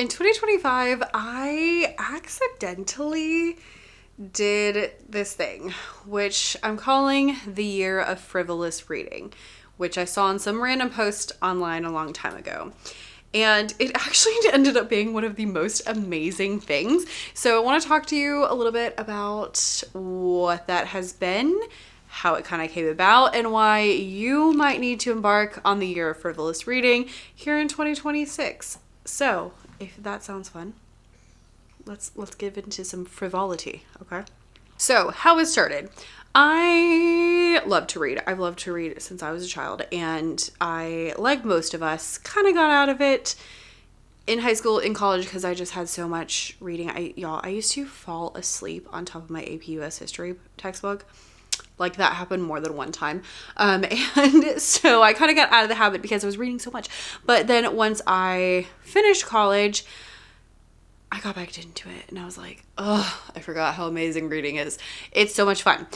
In 2025, I accidentally did this thing, which I'm calling the year of frivolous reading, which I saw in some random post online a long time ago. And it actually ended up being one of the most amazing things. So I want to talk to you a little bit about what that has been, how it kind of came about, and why you might need to embark on the year of frivolous reading here in 2026. So if that sounds fun, let's get into some frivolity, okay? So how it started. I love to read. I've loved to read since I was a child, and I, like most of us, kind of got out of it in high school, in college, because I just had so much reading. I used to fall asleep on top of my AP US history textbook. Like, that happened more than one time. And so I kind of got out of the habit because I was reading so much. But then once I finished college, I got back into it and I was like, oh, I forgot how amazing reading is. It's so much fun.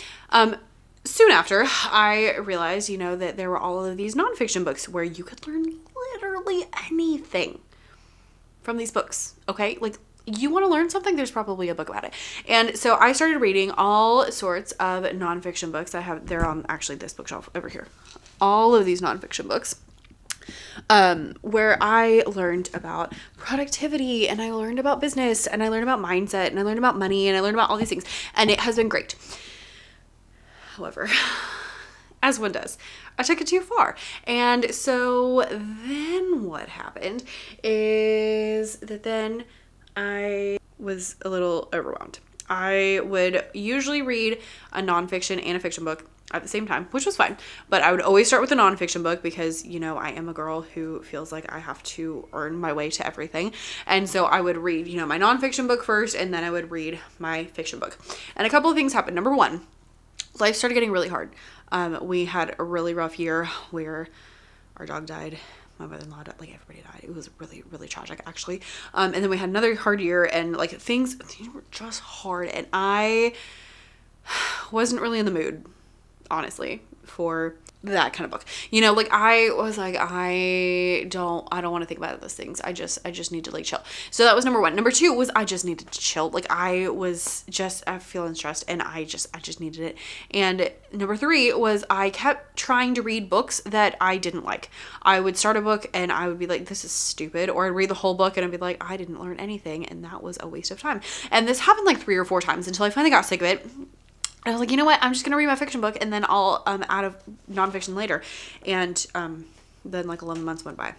Soon after, I realized, that there were all of these nonfiction books where you could learn literally anything from these books, okay? Like, you want to learn something, there's probably a book about it. And so I started reading all sorts of nonfiction books. They're on actually this bookshelf over here. All of these nonfiction books. Where I learned about productivity, and I learned about business, and I learned about mindset, and I learned about money, and I learned about all these things, and it has been great. However, as one does, I took it too far. And so then what happened is that then I was a little overwhelmed. I would usually read a nonfiction and a fiction book at the same time, which was fine. But I would always start with a nonfiction book because, I am a girl who feels like I have to earn my way to everything. And so I would read, my nonfiction book first, and then I would read my fiction book. And a couple of things happened. Number one, life started getting really hard. We had a really rough year where our dog died. My mother-in-law died, like everybody died. It was really, really tragic, actually. And then we had another hard year, and like things were just hard. And I wasn't really in the mood, honestly, for that kind of book. I was like, I don't want to think about those things. I just need to like chill. So that was number one. Number two was I just needed to chill. Like, I was just feeling stressed, and I just needed it. And number three was I kept trying to read books that I didn't like. I would start a book and I would be like, this is stupid. Or I'd read the whole book and I'd be like, I didn't learn anything. And that was a waste of time. And this happened like 3 or 4 times until I finally got sick of it. I was like, you know what? I'm just going to read my fiction book, and then I'll add a nonfiction later. And then like 11 months went by.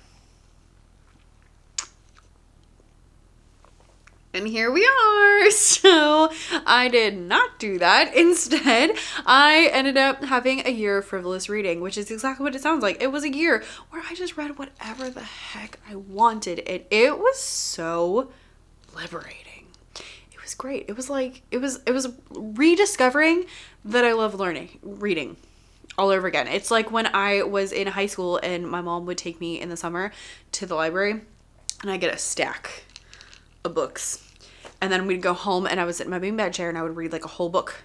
And here we are. So I did not do that. Instead, I ended up having a year of frivolous reading, which is exactly what it sounds like. It was a year where I just read whatever the heck I wanted. And it was so liberating. Was great. It was like it was rediscovering that I love reading all over again. It's like when I was in high school and my mom would take me in the summer to the library, and I get a stack of books, and then we'd go home and I would sit in my beanbag chair and I would read like a whole book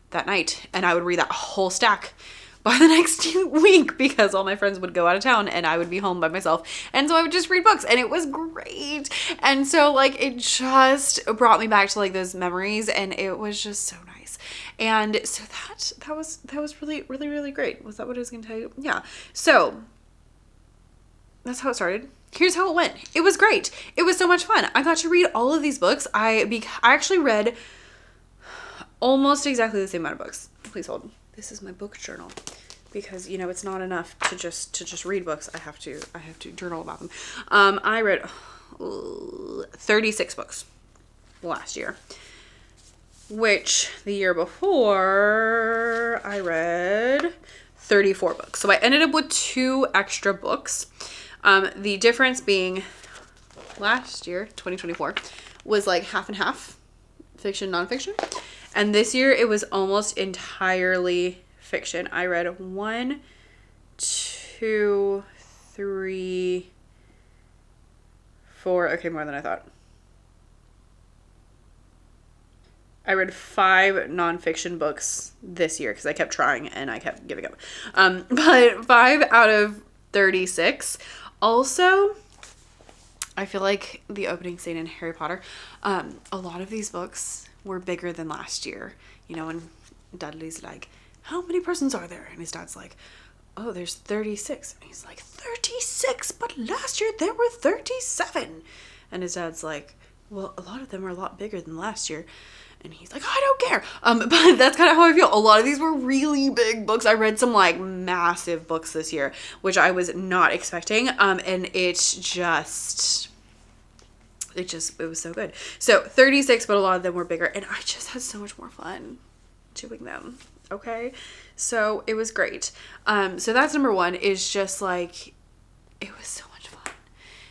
that night, and I would read that whole stack by the next week because all my friends would go out of town and I would be home by myself. And so I would just read books, and it was great. And so like it just brought me back to like those memories, and it was just so nice. And so that was really, really, really great. Was that what I was going to tell you? Yeah. So that's how it started. Here's how it went. It was great. It was so much fun. I got to read all of these books. I actually read almost exactly the same amount of books. Please hold. This is my book journal, because it's not enough to just read books. I have to journal about them. I read 36 books last year, which the year before I read 34 books. So I ended up with 2 extra books. The difference being last year, 2024, was like half and half, fiction, nonfiction. And this year it was almost entirely fiction. I read 1, 2, 3, 4. Okay, more than I thought. I read 5 nonfiction books this year because I kept trying and I kept giving up. But 5 out of 36. Also, I feel like the opening scene in Harry Potter, a lot of these books were bigger than last year. You know, and Dudley's like, how many persons are there? And his dad's like, oh, there's 36. And he's like, 36? But last year there were 37. And his dad's like, well, a lot of them are a lot bigger than last year. And he's like, I don't care. But that's kind of how I feel. A lot of these were really big books. I read some like massive books this year, which I was not expecting. And it was so good. So 36, but a lot of them were bigger. And I just had so much more fun doing them. Okay. So it was great. So that's number one, is just like, it was so much fun.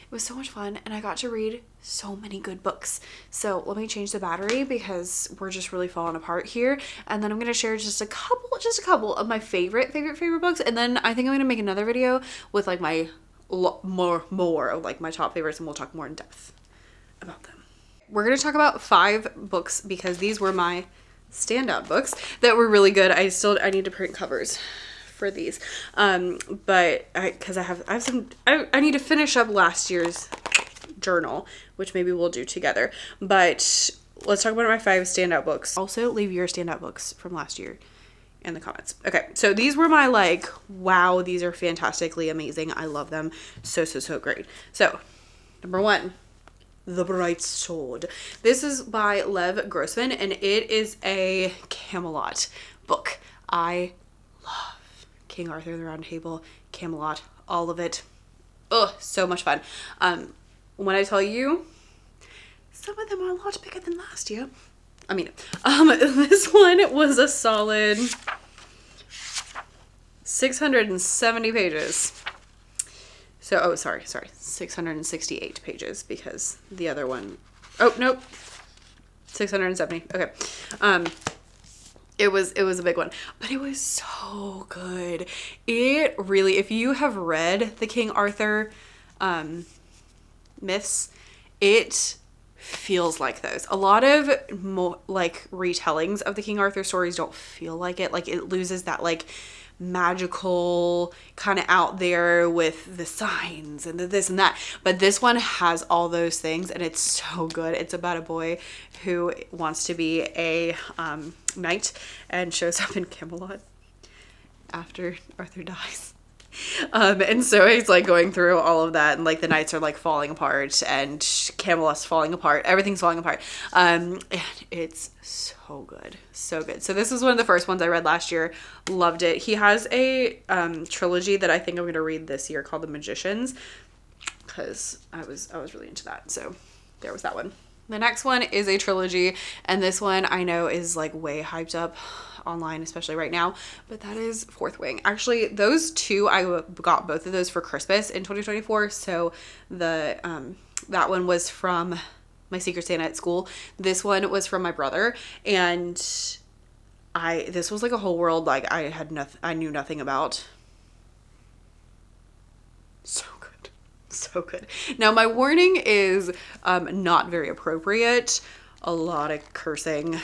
It was so much fun. And I got to read so many good books. So let me change the battery because we're just really falling apart here. And then I'm going to share just a couple of my favorite books. And then I think I'm going to make another video with like my more of like my top favorites, and we'll talk more in depth about them. We're going to talk about 5 books because these were my standout books that were really good. I need to print covers for these. But I need to finish up last year's journal, which maybe we'll do together. But let's talk about my 5 standout books. Also, leave your standout books from last year in the comments. Okay, so these were my like, wow, these are fantastically amazing. I love them. So great. So, number 1, The Bright Sword. This is by Lev Grossman, and it is a Camelot book. I love King Arthur and the Round Table, Camelot, all of it. Ugh, so much fun. When I tell you, some of them are a lot bigger than last year. I mean, this one was a solid 670 pages. So, oh, sorry, 668 pages because the other one, oh, nope, 670. Okay. It was a big one, but it was so good. It really, if you have read the King Arthur, myths, it feels like those. A lot of like retellings of the King Arthur stories don't feel like it. Like it loses that like magical kind of out there with the signs and the this and that. But this one has all those things, and it's so good. It's about a boy who wants to be a knight and shows up in Camelot after Arthur dies. And so he's like going through all of that, and like the knights are like falling apart and Camelot's falling apart. Everything's falling apart. And it's so good. So good. So this is one of the first ones I read last year. Loved it. He has a trilogy that I think I'm going to read this year called The Magicians, because I was really into that. So there was that one. The next one is a trilogy, and this one I know is like way hyped up online, especially right now, but that is Fourth Wing. Actually, those two, I got both of those for Christmas in 2024. So the that one was from my Secret Santa at school. This one was from my brother, and this was like a whole world like I knew nothing about. So good. Now my warning is not very appropriate. A lot of cursing,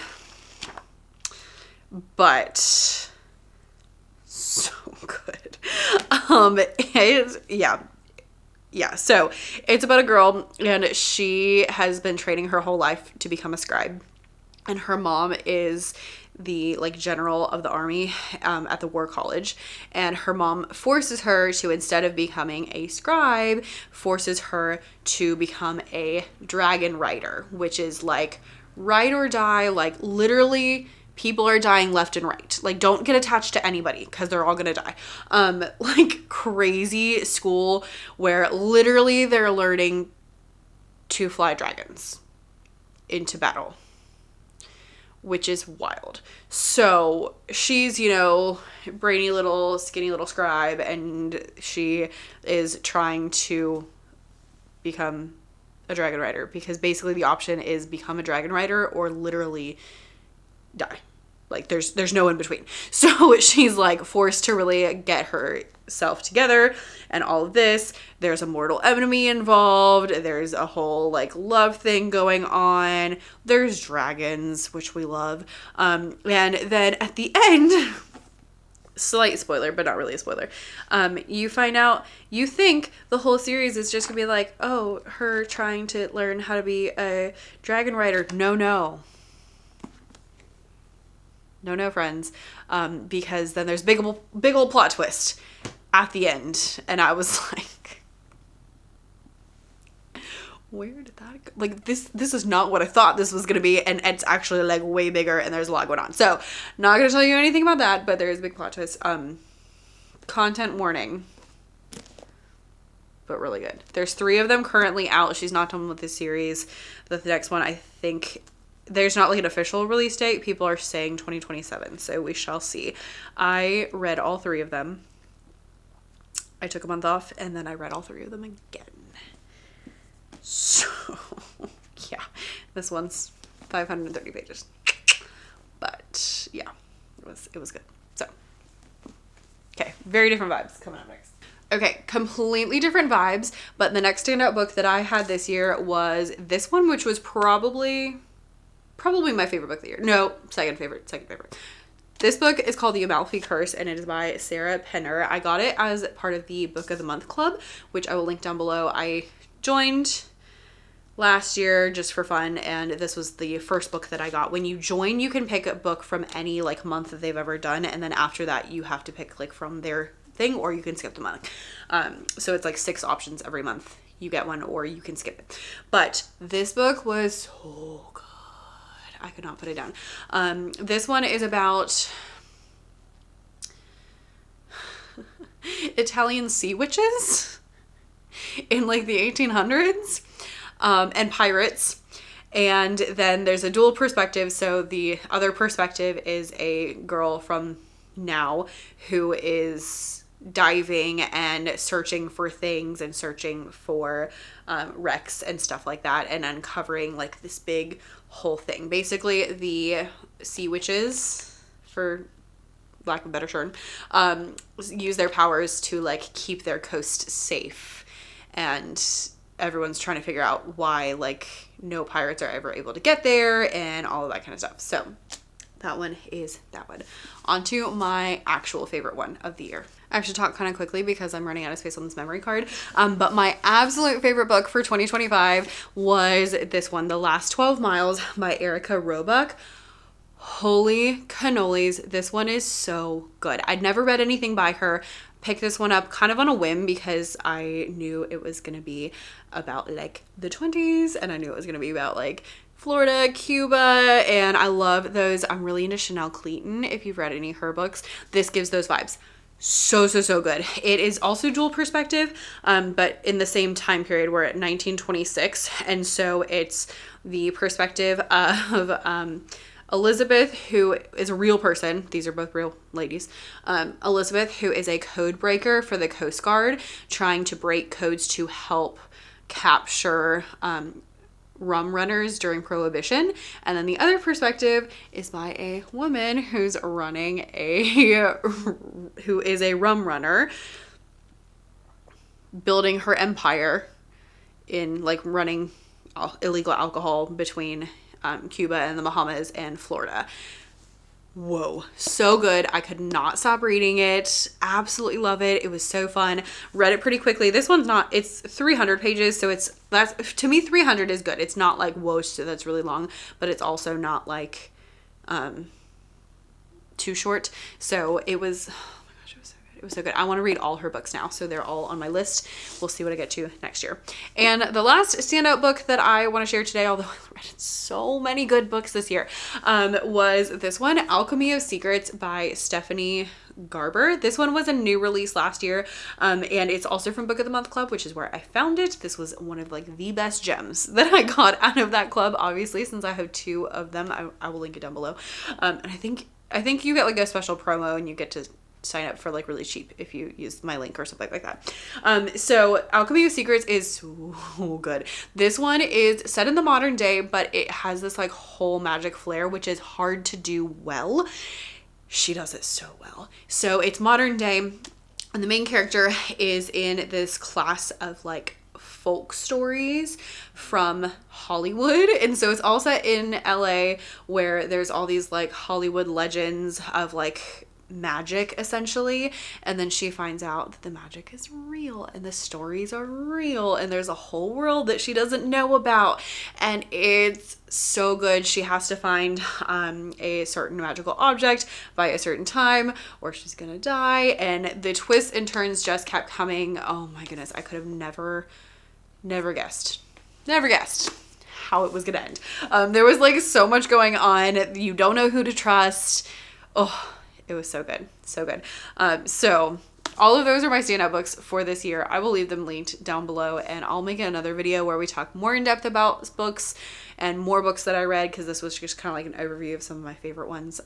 but so good. So it's about a girl, and she has been training her whole life to become a scribe, and her mom is the like general of the army at the war college, and her mom forces her to, instead of becoming a scribe, forces her to become a dragon rider, which is like ride or die. Like literally people are dying left and right. Like don't get attached to anybody because they're all gonna die. Like crazy school where literally they're learning to fly dragons into battle, which is wild. So she's, brainy little, skinny little scribe, and she is trying to become a dragon rider, because basically the option is become a dragon rider or literally die. Like there's no in between. So she's like forced to really get herself together and all of this. There's a mortal enemy involved. There's a whole like love thing going on. There's dragons, which we love. And then at the end, slight spoiler, but not really a spoiler. You find out, you think the whole series is just gonna be like, oh, her trying to learn how to be a dragon rider. No, friends. Because then there's big old plot twist at the end. And I was like, where did that go? Like, this is not what I thought this was going to be. And it's actually like way bigger and there's a lot going on. So not going to tell you anything about that, but there is a big plot twist. Content warning, but really good. There's 3 of them currently out. She's not done with this series. The next one, I think, there's not like an official release date. People are saying 2027. So we shall see. I read all 3 of them. I took a month off and then I read all 3 of them again. So, yeah, this one's 530 pages, but yeah, it was good. So, okay, very different vibes coming up next. Okay, completely different vibes, but the next standout book that I had this year was this one, which was probably my favorite book of the year. No, second favorite. This book is called The Amalfi Curse, and it is by Sarah Penner. I got it as part of the Book of the Month Club, which I will link down below. I joined last year just for fun, and this was the first book that I got. When you join, you can pick a book from any like month that they've ever done, and then after that you have to pick like from their thing, or you can skip the month. So it's like 6 options every month. You get one or you can skip it. But this book was so good. I could not put it down. This one is about Italian sea witches in like the 1800s. And pirates. And then there's a dual perspective. So the other perspective is a girl from now who is diving and searching for things and searching for wrecks and stuff like that, and uncovering like this big whole thing. Basically, the sea witches, for lack of a better term, use their powers to like keep their coast safe, and everyone's trying to figure out why like no pirates are ever able to get there and all of that kind of stuff. So that one is that one. On to my actual favorite one of the year. I have to talk kind of quickly because I'm running out of space on this memory card. But my absolute favorite book for 2025 was this one, The Last 12 Miles by Erica Roebuck. Holy cannolis, this one is so good. I'd never read anything by her. Picked this one up kind of on a whim because I knew it was going to be about like the 20s, and I knew it was going to be about like Florida, Cuba, and I love those. I'm really into Chanel Clayton. If you've read any of her books, this gives those vibes. So good. It is also dual perspective, but in the same time period. We're at 1926, and so it's the perspective of Elizabeth, who is a real person. These are both real ladies. Elizabeth, who is a code breaker for the Coast Guard, trying to break codes to help capture rum runners during Prohibition. And then the other perspective is by a woman who is a rum runner, building her empire in like running illegal alcohol between Cuba and the Bahamas and Florida. Whoa, so good. I could not stop reading it. Absolutely love it. It was so fun. Read it pretty quickly. This one's it's 300 pages, so that's to me 300 is good. It's not like whoa, so that's really long, but it's also not like too short. So it was it was so good. I want to read all her books now, so they're all on my list. We'll see what I get to next year. And the last standout book that I want to share today, although I read so many good books this year, was this one, Alchemy of Secrets by Stephanie Garber. This one was a new release last year, and it's also from Book of the Month Club, which is where I found it. This was one of like the best gems that I got out of that club, obviously, since I have 2 of them. I will link it down below. And I think you get like a special promo and you get to sign up for like really cheap if you use my link or something like that. So Alchemy of Secrets is so good. This one is set in the modern day, but it has this like whole magic flair, which is hard to do well. She does it so well. So it's modern day, and the main character is in this class of like folk stories from Hollywood. And so it's all set in LA, where there's all these like Hollywood legends of like magic essentially, and then she finds out that the magic is real and the stories are real and there's a whole world that she doesn't know about, and it's so good. She has to find a certain magical object by a certain time or she's gonna die, and the twists and turns just kept coming. Oh my goodness, I could have never guessed how it was gonna end. There was like so much going on. You don't know who to trust. Oh, it was so good. So good. So all of those are my standout books for this year. I will leave them linked down below, and I'll make another video where we talk more in depth about books and more books that I read, because this was just kind of like an overview of some of my favorite ones.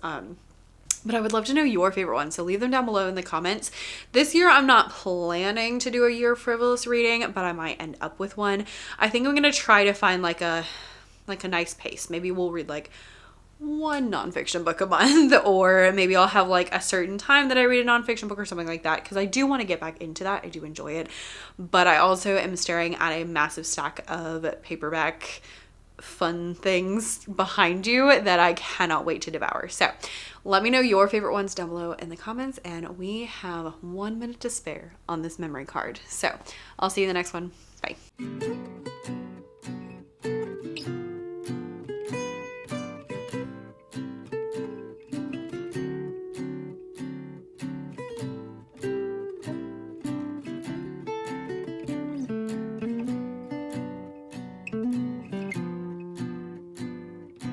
But I would love to know your favorite ones, so leave them down below in the comments. This year, I'm not planning to do a year of frivolous reading, but I might end up with one. I think I'm going to try to find like a nice pace. Maybe we'll read like one nonfiction book a month, or maybe I'll have like a certain time that I read a nonfiction book or something like that, because I do want to get back into that. I do enjoy it, but I also am staring at a massive stack of paperback fun things behind you that I cannot wait to devour. So let me know your favorite ones down below in the comments, and we have 1 minute to spare on this memory card. So I'll see you in the next one. Bye.